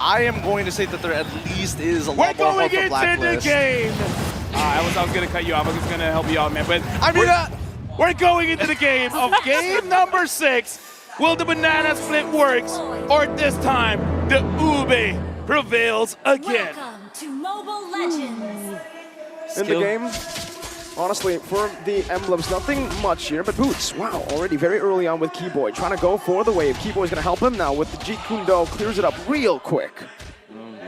I am going to say that there at least is a lot We're more going hope for into the Blacklist. game. I was going to cut you off. I was going to help you out, man. But I mean, we're going into the game of game number 6. Will the banana split works, or this time the Ube prevails again? Welcome to Mobile Legends. In the game, honestly, for the emblems, nothing much here, but Boots, wow, already very early on with Keyboy, trying to go for the wave. Keyboy's going to help him now with the Jeet Kune Do, clears it up real quick.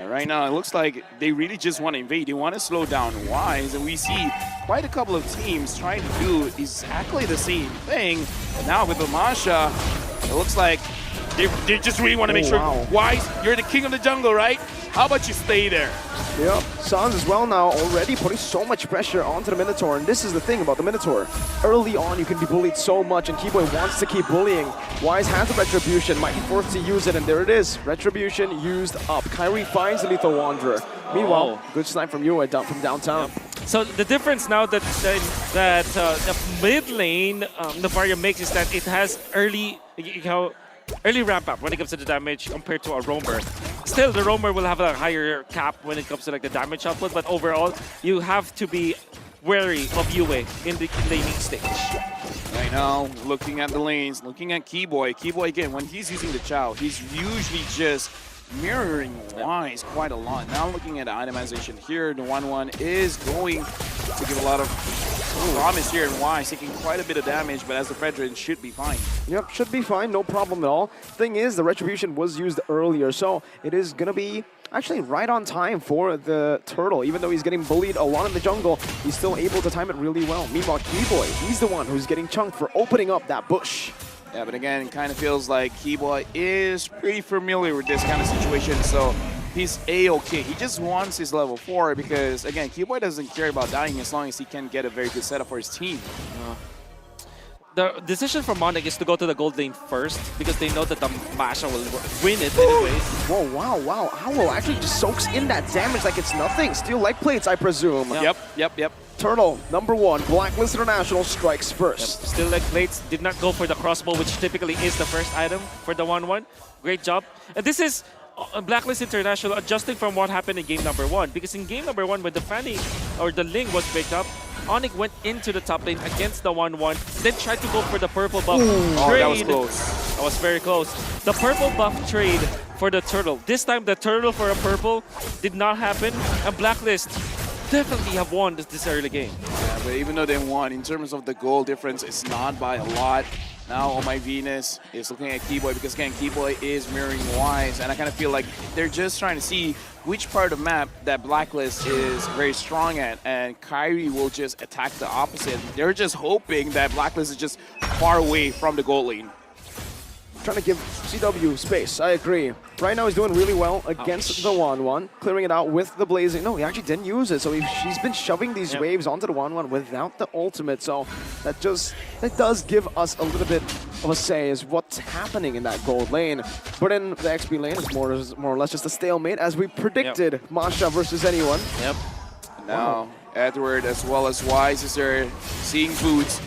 Right now, it looks like they really just want to invade. They want to slow down Wise, and we see quite a couple of teams trying to do exactly the same thing. But now with the Masha, it looks like they just really want to make sure, wow. Wise, you're the king of the jungle, right? How about you stay there? Yep, Sans as well now already putting so much pressure onto the Minotaur, and this is the thing about the Minotaur. Early on, you can be bullied so much, and Keyboy wants to keep bullying. Wise has the Retribution, might be forced to use it, and there it is. Retribution used up. Kyrie finds the Lethal Wanderer. Meanwhile, good snipe from you from downtown. Yep. So the difference now that the mid lane Navaria makes is that it has early ramp up when it comes to the damage compared to a roamer. Still, the roamer will have a higher cap when it comes to like the damage output, but overall, you have to be wary of Yue in the laning stage. Right now, looking at the lanes, looking at Keyboy. Keyboy, again, when he's using the Chow, he's usually just mirroring Wise quite a lot. Now looking at the itemization here, the 1-1 is going to give a lot of promise here, and Wise taking quite a bit of damage, but as the Fredrin should be fine. Yep, should be fine, no problem at all. Thing is, the Retribution was used earlier, so it is going to be actually right on time for the Turtle. Even though he's getting bullied a lot in the jungle, he's still able to time it really well. Meanwhile, Keyboy, he's the one who's getting chunked for opening up that bush. Yeah, but again, it kind of feels like Keyboy is pretty familiar with this kind of situation, so he's A-okay. He just wants his level 4 because, again, Keyboy doesn't care about dying as long as he can get a very good setup for his team. The decision from ONIC is to go to the gold lane first because they know that the Masha will win it anyways. Whoa, wow. Owl actually just soaks in that damage like it's nothing. Steel leg plates, I presume. Yep. Turtle, #1, Blacklist International strikes first. Yep. Still leg plates, did not go for the crossbow, which typically is the first item for the 1-1. Great job. And this is Blacklist International adjusting from what happened in game number 1. Because in game number 1, when the Fanny or the Ling was picked up, ONIC went into the top lane against the 1-1, then tried to go for the purple buff trade. That was close. That was very close. The purple buff trade for the Turtle. This time, the Turtle for a purple did not happen, and Blacklist definitely have won this early game. Yeah, but even though they won, in terms of the goal difference, it's not by a lot. Now, Oh My Venus is looking at Keyboy because, again, Keyboy is mirroring Wise, and I kind of feel like they're just trying to see which part of the map that Blacklist is very strong at, and Kyrie will just attack the opposite. They're just hoping that Blacklist is just far away from the goal lane. Trying to give CW space, I agree. Right now he's doing really well against the 1-1, clearing it out with the Blazing. No, he actually didn't use it, so she's been shoving these waves onto the 1-1 without the ultimate, so that does give us a little bit of a say as what's happening in that gold lane. But in the XP lane, it's more or less just a stalemate, as we predicted. Masha versus anyone. Yep. Now, Edward as well as Wise is there seeing Boots,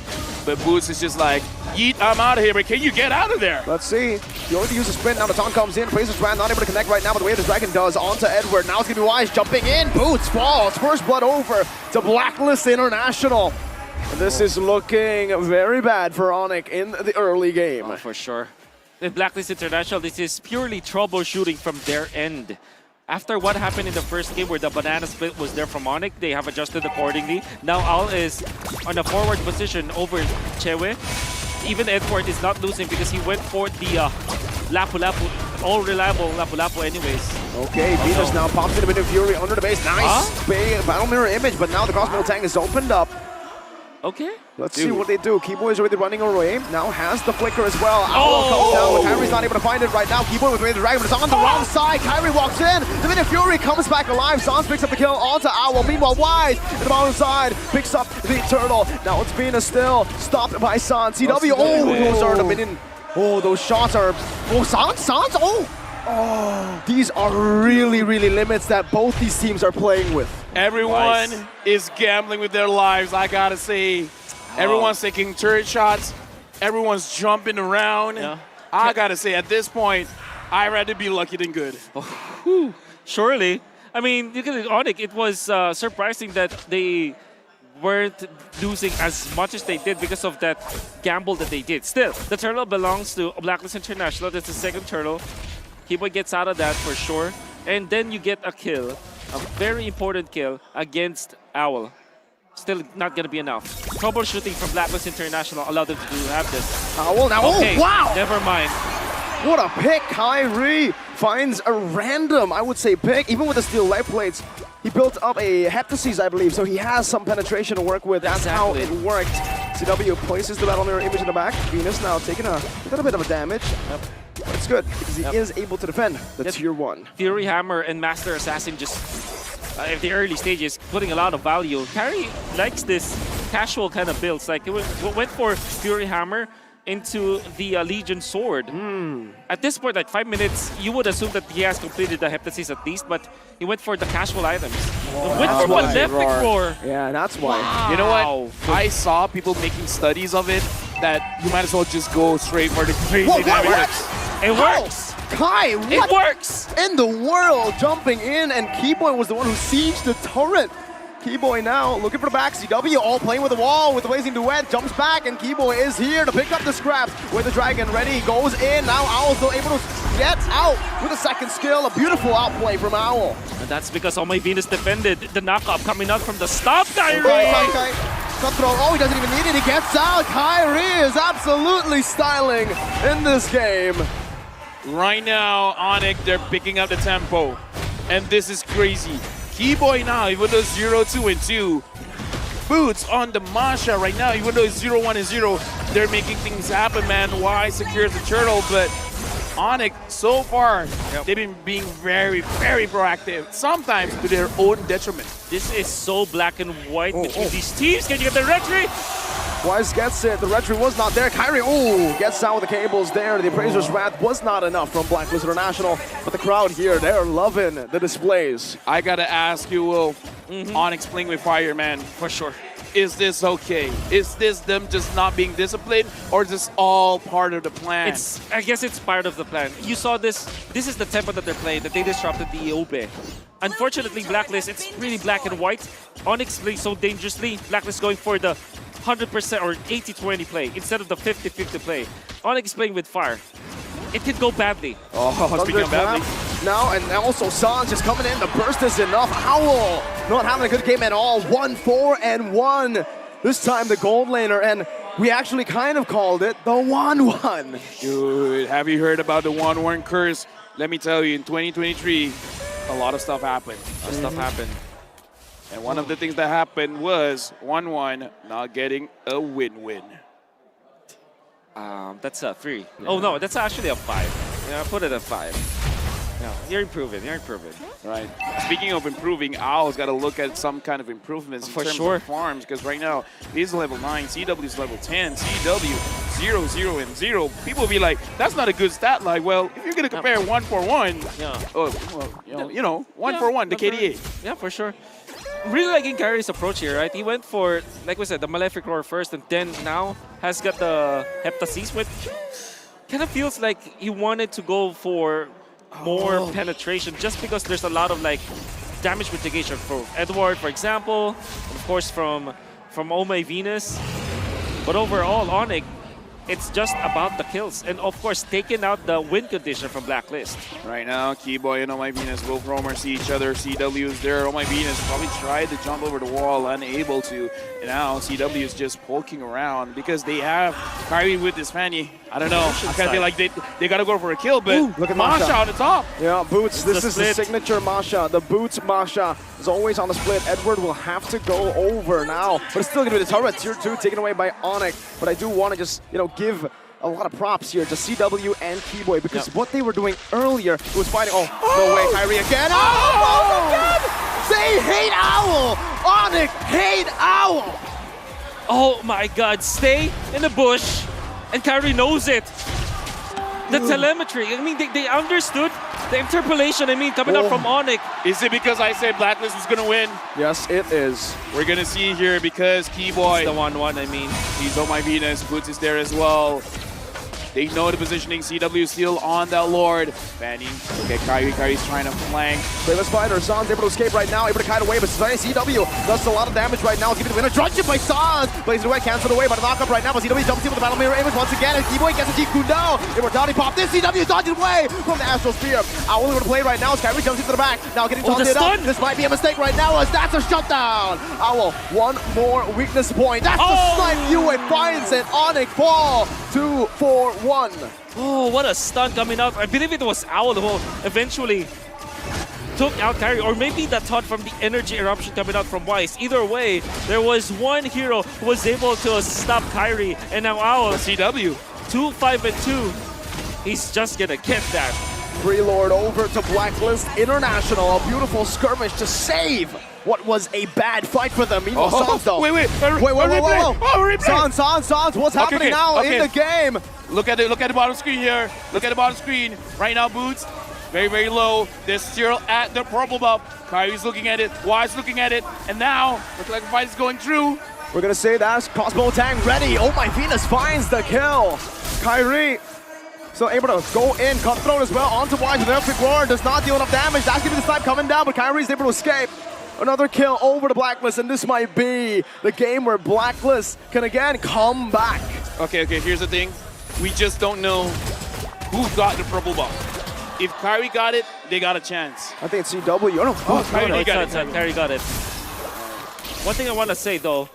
but Boots is just like, yeet, I'm out of here, but can you get out of there? Let's see. He already used a sprint, now the taunt comes in, plays his brand, not able to connect right now, but the way the Dragon does onto Edward. Now it's gonna be Wise jumping in, Boots falls, first blood over to Blacklist International. And this is looking very bad for ONIC in the early game. Oh, for sure. With Blacklist International, this is purely troubleshooting from their end. After what happened in the first game where the banana split was there from ONIC, they have adjusted accordingly. Now Al is on a forward position over Chewe. Even Edward is not losing because he went for the Lapu-Lapu, all reliable Lapu-Lapu anyways. Okay, Venus now pops in a bit of Fury under the base. Nice battle mirror image, but now the crossbow tank is opened up. Okay. Let's see what they do. Keyboy is already running away. Now has the flicker as well. Owl comes down, but Kyrie's not able to find it right now. Keyboy with the Dragon, but it's on the wrong side. Kyrie walks in. The minute Fury comes back alive. Sans picks up the kill onto Owl. Meanwhile, Wise in the bottom side picks up the Turtle. Now it's Venus still stopped by Sans. CW. Oh, those are the minion. Oh, those shots are. Oh, Sans. Oh, these are really limits that both these teams are playing with. Everyone is gambling with their lives, I gotta say. Everyone's taking turret shots. Everyone's jumping around. I gotta say, at this point, I'd rather be lucky than good. Surely. I mean, you can ONIC, it was surprising that they weren't losing as much as they did because of that gamble that they did. Still, the turtle belongs to BLACKLIST International. That's the second turtle. Keyboy gets out of that for sure. And then you get a kill, a very important kill against Owl. Still not going to be enough. Troubleshooting from BLACKLIST International allowed them to have this. Owl now, Okay, oh wow! never mind. What a pick! Kyrie finds a random, I would say, pick. Even with the steel light plates, he built up a heptasis, I believe, so he has some penetration to work with. That's how it worked. CW places the battle mirror image in the back. Venus now taking a little bit of a damage. But it's good because he is able to defend the tier 1. Fury Hammer and Master Assassin just, at the early stages, putting a lot of value. Kyrie likes this casual kind of builds. Like, it went for Fury Hammer into the Legion Sword. At this point, like 5 minutes, you would assume that he has completed the heptasis at least, but he went for the casual items. Went for Malefic Roar. Yeah, that's why. You know what? I saw people making studies of it that you might as well just go straight for the crazy damage. It works. Kai, what It works. in the world? Jumping in, and Keyboy was the one who sieged the turret. Keyboy now looking for the back. CW all playing with the wall with the blazing duet. Jumps back, and Keyboy is here to pick up the scraps with the dragon ready. Goes in. Now Owl still able to get out with a second skill. A beautiful outplay from Owl. And that's because All My Venus defended the knockup coming out from the stop, Kyrie. Cutthroat. Oh, he doesn't even need it. He gets out. Kyrie is absolutely styling in this game. Right now, ONIC, they're picking up the tempo. And this is crazy. Keyboy now, even though 0-2 and 2. Boots on the Masha right now, even though it's 0-1 and 0. They're making things happen, man. Y secures the turtle, but ONIC, so far, they've been being very, very proactive. Sometimes to their own detriment. This is so black and white between these teams. Can you get the retry? Wise gets it. The retry was not there. Kyrie, gets out with the cables there. The Appraiser's Wrath was not enough from BLACKLIST International. But the crowd here, they're loving the displays. I gotta ask you, Will, ONIC playing with fire, man. For sure. Is this okay? Is this them just not being disciplined, or is this all part of the plan? I guess it's part of the plan. You saw this. This is the tempo that they're playing, that they disrupted the Iobe. Unfortunately, BLACKLIST, it's really black and white. ONIC plays so dangerously. BLACKLIST going for the 100% or 80-20 play instead of the 50-50 play. ONIC is playing with fire. It could go badly. Oh, speaking of badly. Now, and also Sans just coming in. The burst is enough. Owl not having a good game at all. 1-4-1. This time the gold laner, and we actually kind of called it the 1-1. Dude, have you heard about the 1-1 curse? Let me tell you, in 2023, a lot of stuff happened. And one of the things that happened was 1-1 not getting a win-win. That's a 3. Oh no, that's actually a 5. Yeah, put it at 5. Yeah, you're improving. Right. Speaking of improving, Owl's got to look at some kind of improvements in terms of farms, because right now he's level 9, CW's level 10, CW 0, 0, and 0. People will be like, that's not a good stat line. Well, if you're going to compare 1-4-1, you know, 1-4-1, the KDA. Yeah, for sure. Really liking Kyrie's approach here, right? He went for, like we said, the Malefic Roar first, and then now has got the Heptasis, which kind of feels like he wanted to go for more penetration just because there's a lot of like damage mitigation from Edward, for example, and of course from Oh My Venus. But overall, ONIC, it's just about the kills and of course taking out the win condition from BLACKLIST. Right now, Keyboy and Oh My Venus, both roamers see each other. CW is there. Oh My Venus probably tried to jump over the wall, unable to. And now CW is just poking around because they have Kyrie with this Fanny. I don't know. I kind of feel like they got to go for a kill, but look at Masha on the top. Yeah, Boots. This is the split. signature Masha. The Boots Masha is always on the split. Edward will have to go over now, but it's still going to be the turret. Tier 2 taken away by ONIC. But I do want to just, give a lot of props here to CW and Keyboy because what they were doing earlier was fighting. Oh, no way, Kyrie again. They hate Owl. ONIC hate Owl. Oh my god, stay in the bush, and Kyrie knows it. The telemetry, I mean, they understood the interpolation, coming out from ONIC. Is it because I said BLACKLIST was going to win? Yes, it is. We're going to see here because Keyboy, It's the 1-1, he's Oh My Venus, Boots is there as well. They know the positioning. CW still on that Lord. Fanning. Okay, Kyrie's trying to flank. Bravest Spider, Sans able to escape right now, able to kite away, but CW does a lot of damage right now. He's giving the winner. Drudge it by Sans. Blazing away, cancelled away by the knockup right now, but CW jumps in with the battle mirror image once again, and Keyboy gets a G-Kundo. Immortality pop. This CW dodging away from the Astral Spear. Owl able to play right now. Kyrie jumps into the back. Now getting taunted up. This might be a mistake right now as that's a shutdown. Owl, one more weakness point. That's the snipe. Yue finds it. ONIC fall 2-4-1. Oh, what a stun coming out. I believe it was Owl who eventually took out Kyrie, or maybe that taunt from the energy eruption coming out from Wise. Either way, there was one hero who was able to stop Kyrie, and now Owl, CW. 2-5-2. He's just gonna get that. Free Lord over to Blacklist International. A beautiful skirmish to save what was a bad fight for them. Meanwhile, Sans though. Wait. Sans, what's happening now in the game? Look at the bottom screen here. Look at the bottom screen. Right now, Boots, very low. They're still at the purple buff. Kyrie's looking at it. Wise looking at it. And now, looks like the fight is going through. We're gonna say that's Crossbow Tang ready. Oh my Venus finds the kill. Kyrie. So able to go in, Cutthroat as well, onto Wise with an epic roar, does not deal enough damage. That's gonna be the snipe coming down, but Kyrie's able to escape. Another kill over to Blacklist, and this might be the game where Blacklist can again come back. Okay, here's the thing. We just don't know who got the purple buff. If Kyrie got it, they got a chance. I think it's CW. Kyrie got it. Kyrie got it. One thing I want to say though,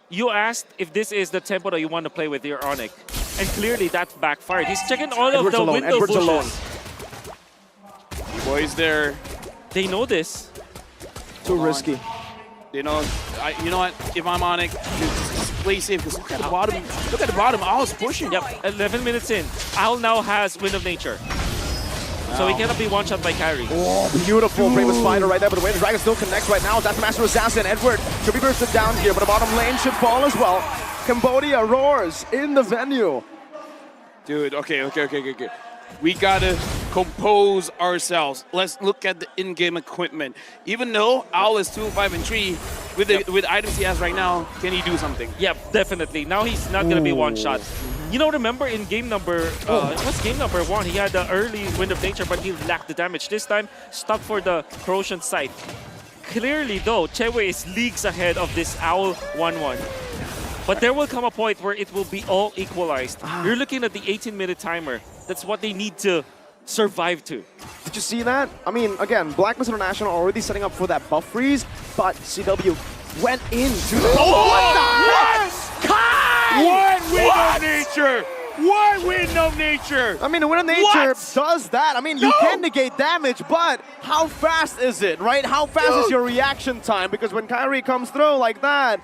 you asked if this is the tempo that you want to play with your ONIC. And clearly that backfired. He's checking all of the window bushes. Boys there. They know this. Too risky. You know, you know what? If I'm ONIC, just play safe. Because look at the bottom. Look at the bottom. Owl's pushing. Yep. 11 minutes in. Owl now has Wind of Nature. So he cannot be one-shot by Kyrie. Oh, beautiful Bravest Spider right there, but the way the Dragon still connects right now. That's the Master Assassin. Edward should be bursted down here, but the bottom lane should fall as well. Cambodia roars in the venue. Dude, okay. We gotta compose ourselves. Let's look at the in-game equipment. Even though Owl is 2-5-3, with the with items he has right now, can he do something? Yep, definitely. Now he's not gonna be one-shot. You know, remember in game number, it was game number 1, he had the early Wind of Nature, but he lacked the damage. This time, stuck for the Corrosion Sight. Clearly though, Chewe is leagues ahead of this Owl 1-1. But there will come a point where it will be all equalized. You're looking at the 18-minute timer. That's what they need to survive to. Did you see that? I mean, again, Blacklist International already setting up for that buff freeze, but CW went into the... what wind of nature? What wind of nature? I mean, the wind of nature does that. I mean, you can negate damage, but how fast is it, right? How fast is your reaction time? Because when Kyrie comes through like that,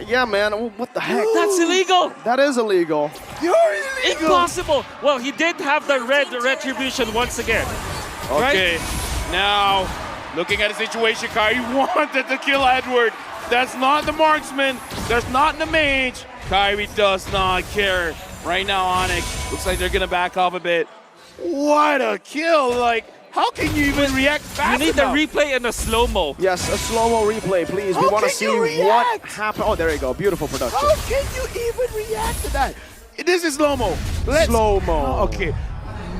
yeah, man, what the heck? That's illegal. That is illegal. You're illegal. Impossible. Well, he did have the red retribution once again. Okay, right? Now, looking at the situation, Kyrie wanted to kill Edward. That's not the marksman. That's not the mage. Kyrie does not care. Right now, ONIC, looks like they're going to back off a bit. What a kill. Like, how can you even react fast You need enough? the replay and the slow-mo. Yes, a slow-mo replay, please. We want to see what happened. Oh, there you go. Beautiful production. How can you even react to that? This is slow-mo. Slow-mo. Okay.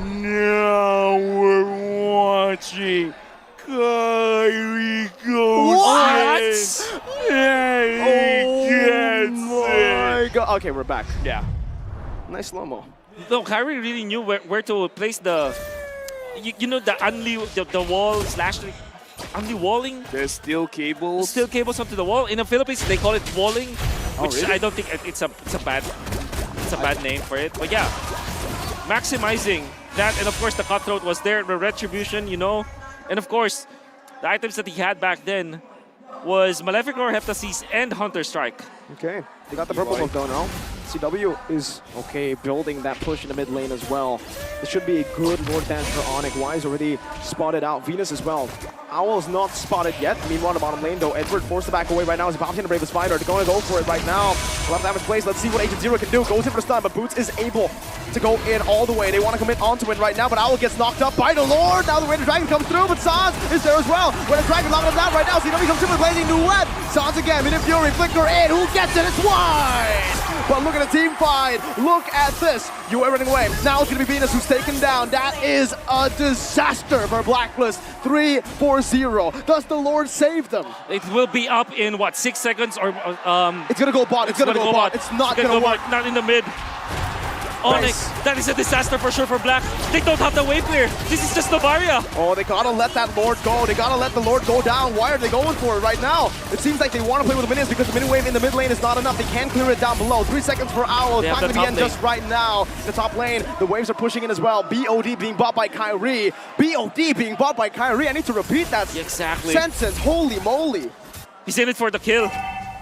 Now we're watching Kyrie goes in. Oh my God. Okay, we're back. Yeah. Nice slow-mo. No, Kyrie really knew where to place the, you know, the wall slash unli-walling. There's steel cables. Steel cables onto the wall. In the Philippines, they call it walling, which really? I don't think it's a bad name for it. But yeah, maximizing that, and of course the Cutthroat was there, the retribution, you know, and of course the items that he had back then was Malefic Roar, Heptasis, and Hunter Strike. Okay, they got the purple buff though now. CW is okay building that push in the mid lane as well. This should be a good Lord Dance for ONIC. Wise already spotted out. Venus as well. Owl's not spotted yet. Meanwhile, the bottom lane though, Edward forced to back away right now. He's about to Bravest Spider. They're going to go for it right now. A lot of damage placed. Let's see what Agent Zero can do. Goes in for the stun, but Boots is able to go in all the way. They want to commit onto it right now, but Owl gets knocked up by the Lord. Now the Ranger Dragon comes through, but Sans is there as well. Ranger Dragon knocking him down right now. CW comes in with Blazing Duet. Sans again, Minute Fury, Flicker in. Who gets it? It's Wise! But look at the team fight. Look at this. You are running away. Now it's going to be Venus who's taken down. That is a disaster for Blacklist. 3-4-0. Does the Lord save them? It will be up in what, 6 seconds or It's going to go bot. It's going to go bot. It's not going to work. Not in the mid. ONIC, that is a disaster for sure for Black. They don't have the wave clear. This is just Novaria. Oh, they gotta let that Lord go. They gotta let the Lord go down. Why are they going for it right now? It seems like they want to play with the minions because the mini wave in the mid lane is not enough. They can clear it down below. 3 seconds for Owl. It's not going to be end just right now. The top lane, the waves are pushing in as well. BOD being bought by Kyrie. BOD being bought by Kyrie. I need to repeat that sentence. Holy moly. He's in it for the kill.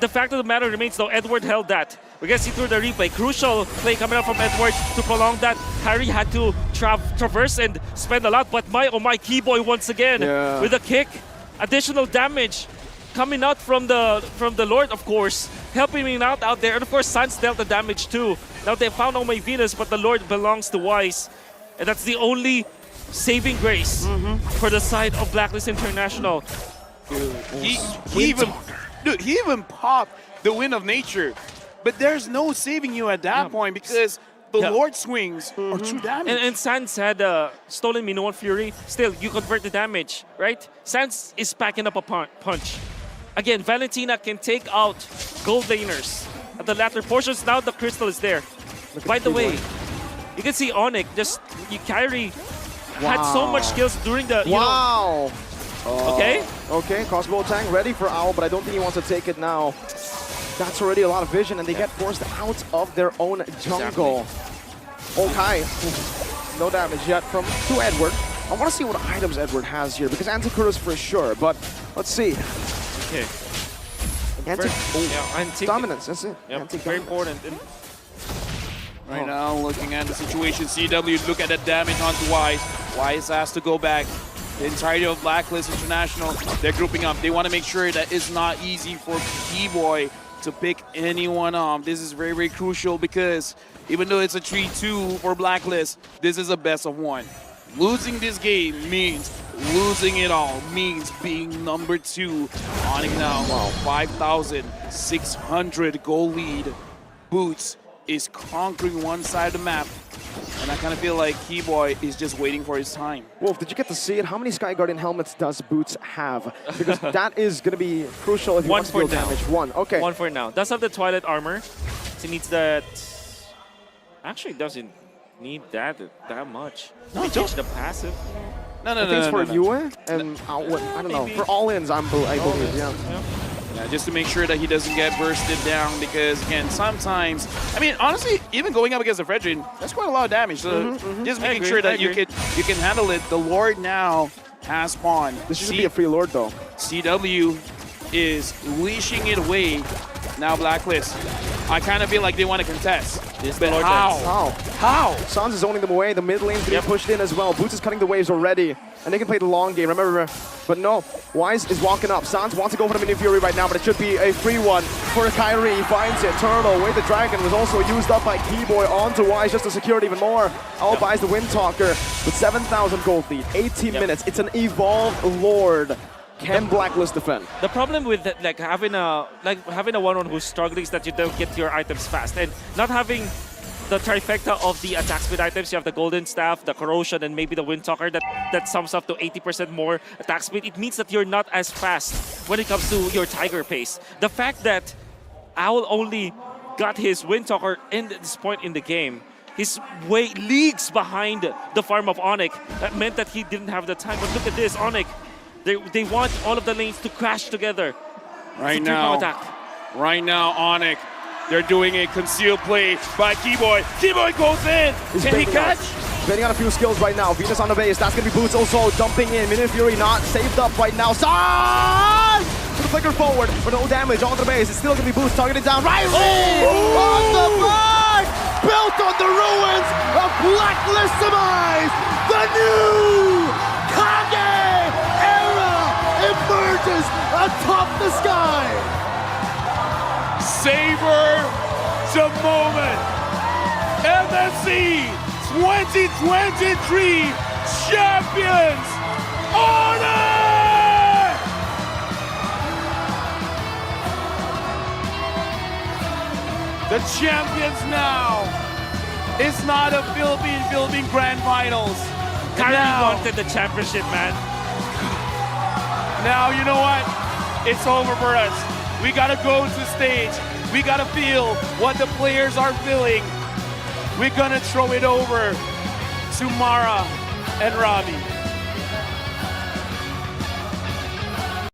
The fact of the matter remains, though, Edward held that. We're going to see through the replay. Crucial play coming up from Edward to prolong that. Kyrie had to traverse and spend a lot, but oh my, Keyboy once again with a kick. Additional damage coming out from the Lord, of course, helping him out there. And of course, Sans dealt the damage too. Now they found Oh My Venus, but the Lord belongs to Wise. And that's the only saving grace for the side of Blacklist International. He even popped the Wind of Nature. But there's no saving you at that point because the Lord swings are true damage. And Sans had stolen Minoan Fury. Still, you convert the damage, right? Sans is packing up a punch. Again, Valentina can take out gold laners at the latter portions. Now the crystal is there. By the way, you can see ONIC, Kyrie had so much skills during the, Okay, crossbow tank ready for Owl, but I don't think he wants to take it now. That's already a lot of vision, and they get forced out of their own jungle. Okay, no damage yet to Edward. I want to see what items Edward has here, because Anticuros for sure, but let's see. Okay. Antique dominance, that's it. Yep, very important. Right now, looking at the situation, CW, look at the damage onto Wise. Wise has to go back. The entirety of Blacklist International, they're grouping up. They want to make sure that it's not easy for B-Boy to pick anyone up. This is very, very crucial because even though it's a 3-2 for Blacklist, this is a best of one. Losing this game means losing it all, means being number 2. ONIC now, 5,600 goal lead. Boots is conquering one side of the map. And I kind of feel like Keyboy is just waiting for his time. Wolf, did you get to see it? How many Sky Guardian helmets does Boots have? Because that is going to be crucial if he wants to deal damage. One, okay. One for now. Does have the Twilight Armor. He needs that. Actually, doesn't need that much. No, change the passive. No, for Yue and I don't know. For all-ins, I believe, Yeah, just to make sure that he doesn't get bursted down because, again, sometimes, I mean, honestly, even going up against a Fredrin, that's quite a lot of damage. So just making sure that you can handle it. The Lord now has spawn. This should be a free Lord, though. CW is leashing it away. Now Blacklist. I kind of feel like they want to contest. But how? Sans is zoning them away. The mid lane's getting pushed in as well. Boots is cutting the waves already. And they can play the long game, remember. But no, Wise is walking up. Sans wants to go for the Mini Fury right now, but it should be a free one for Kyrie. He finds it. Turtle, Wait the Dragon was also used up by Keyboy onto Wise just to secure it even more. Owl buys the Windtalker with 7,000 gold lead, 18 minutes. It's an evolved Lord. Can Blacklist defend? The problem with having a one-on who's struggling is that you don't get your items fast, and not having the trifecta of the attack speed items. You have the Golden Staff, the Corrosion, and maybe the Windtalker that sums up to 80% more attack speed. It means that you're not as fast when it comes to your Tiger pace. The fact that Owl only got his Windtalker in this point in the game, he's way leagues behind the farm of ONIC. That meant that he didn't have the time. But look at this, ONIC. They want all of the lanes to crash together. Right now, ONIC, they're doing a concealed play by Keyboy. Keyboy goes in. Can he catch? Betting on a few skills right now. Venus on the base. That's going to be Boots also dumping in. Mini Fury not saved up right now. Sans! To the flicker forward, but no damage on the base. It's still going to be Boots targeted down. Riley! On the back! Built on the ruins of Blacklist Demise! The new Kage era emerges atop the sky! Savor the moment! MSC 2023 champions! ONIC! The champions now. It's not a Philippine Grand Finals. Kyrie Now- wanted the championship, man. Now, you know what? It's over for us. We gotta go to the stage. We gotta feel what the players are feeling. We're gonna throw it over to Mara and Robbie.